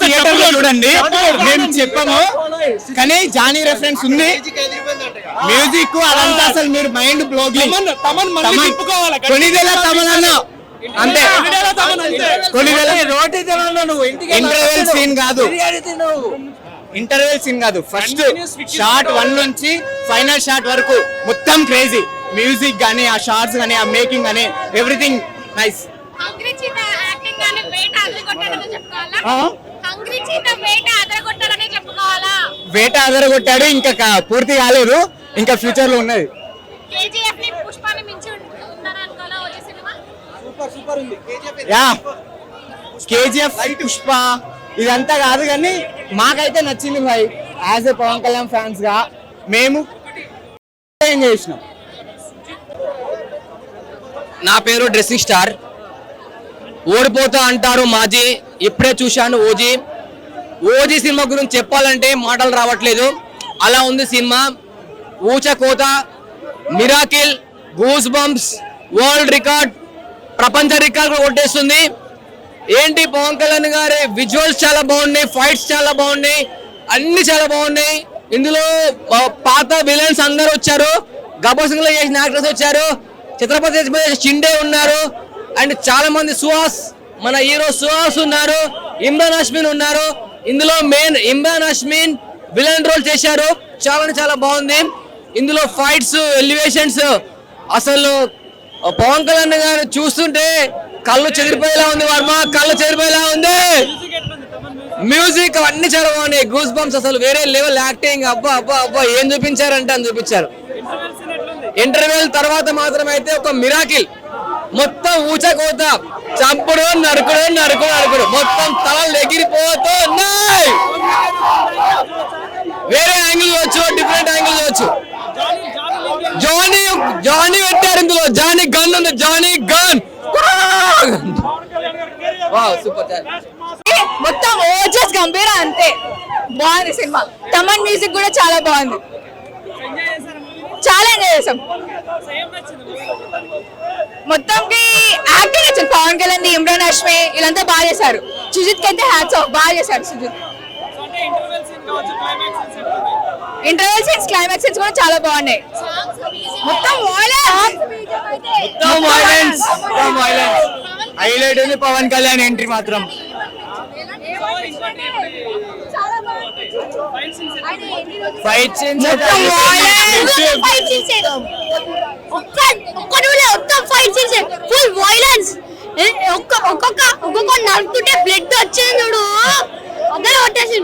Theatre లో చూడండి, మేము చెప్పము కానీ జానీ రెఫరెన్స్ ఉంది. మ్యూజిక్ అదంతా అసలు మీరు మైండ్ బ్లోగింగ్. కొనిదెల తమన్ అన్న అంతే, ఇంటర్వెల్ సీన్ కాదు, ఇంటర్వెల్ సీన్ కాదు, ఫస్ట్ షార్ట్ 1 నుంచి ఫైనల్ షార్ట్ వరకు మొత్తం క్రేజీ. మ్యూజిక్ గానీ, ఆ షార్ట్స్ గానీ, ఆ మేకింగ్ గానీ, ఎవ్రీథింగ్ నైస్. వేట అదరగొట్టాడు, ఇంకా పూర్తి కాలేదు, ఇంకా ఫ్యూచర్ లో ఉన్నది. కేజీఎఫ్ పుష్ప ఇదంతా కాదు కానీ మాకైతే నచ్చింది భాయ్. As a Pawan Kalyan fans గా మేము ఎంజాయ్ చేసినాం. నా పేరు డ్రెస్సింగ్ స్టార్. ఓడిపోతా అంటారు మాజీ, ఇప్పుడే చూశాను ఓజీ. ఓజీ సినిమా గురించి చెప్పాలంటే మాటలు రావట్లేదు, అలా ఉంది సినిమా. ఊచకోత, miracle, goose bumps, world record, ప్రపంచ రికార్డ్ కొట్టేస్తుంది. ఏంటి పవన్ కళ్యాణ్ గారి విజువల్స్ చాలా బాగున్నాయి, ఫైట్స్ చాలా బాగున్నాయి, అన్ని చాలా బాగున్నాయి. ఇందులో పాత విలన్స్ అందరూ వచ్చారు, గబ్బర్ సింగ్ లో చేసిన యాక్టర్స్ వచ్చారు, ఛత్రపతి షిండే ఉన్నారు, అండ్ చాలా మంది సుహాస్, మన హీరో సుహాస్ ఉన్నారు, ఇమ్రాన్ హష్మీన్ ఉన్నారు. ఇందులో మెయిన్ ఇమ్రాన్ హష్మీన్ విలన్ రోల్ చేశారు, చాలా బాగుంది. ఇందులో ఫైట్స్, ఎలివేషన్స్, అసలు పవన్ కళ్యాణ్ గారు చూస్తుంటే కళ్ళు చెదిరిపోయేలా ఉంది. వర్మ కళ్ళు చెదిరిపోయేలా ఉంది. మ్యూజిక్ అన్ని చాలా బాగున్నాయి, గూస్ బంప్స్, అసలు వేరే లెవెల్ యాక్టింగ్. అబ్బా ఏం చూపించారంటే అని చూపించారు. ఇంటర్వెల్ తర్వాత మాత్రం అయితే ఒక మిరాకిల్, మొత్తం ఊచకోత, చంపుడు, నరుకుడు, మొత్తం తలలు ఎగిరిపోతున్నాయి. వేరే యాంగిల్ చూడొచ్చు, డిఫరెంట్ యాంగిల్ చూడొచ్చు. జానీ పెట్టారు ఇందులో, జానీ గన్ ఉంది, జానీ గన్. మొత్తం ఓజస్ గంభీర అంతే, బాగుంది సినిమా. తమన్ మ్యూజిక్ కూడా చాలా బాగుంది, చాలా ఎంజాయ్ చేసాం. మొత్తంకి యాక్టింగ్ వచ్చింది పవన్ కళ్యాణ్, ఇమ్రాన్ హష్మీ వీళ్ళంతా బాగా చేశారు. సుజిత్ కి అయితే హ్యాట్స్ ఆఫ్, బాగా చేశారు Sujeeth. Interval scenes, climax scenes కూడా చాలా బాగున్నాయి. మొత్తం వైలెన్స్ హైలైట్ ఉంది. పవన్ కళ్యాణ్ ఎంట్రీ మాత్రం ఫైట్ సీన్స్ ఫుల్ వైలెన్స్. ఒక్కొక్క నరుకుతుంటే బ్లడ్ వచ్చేది చూడు, అందరూ కొట్టేసి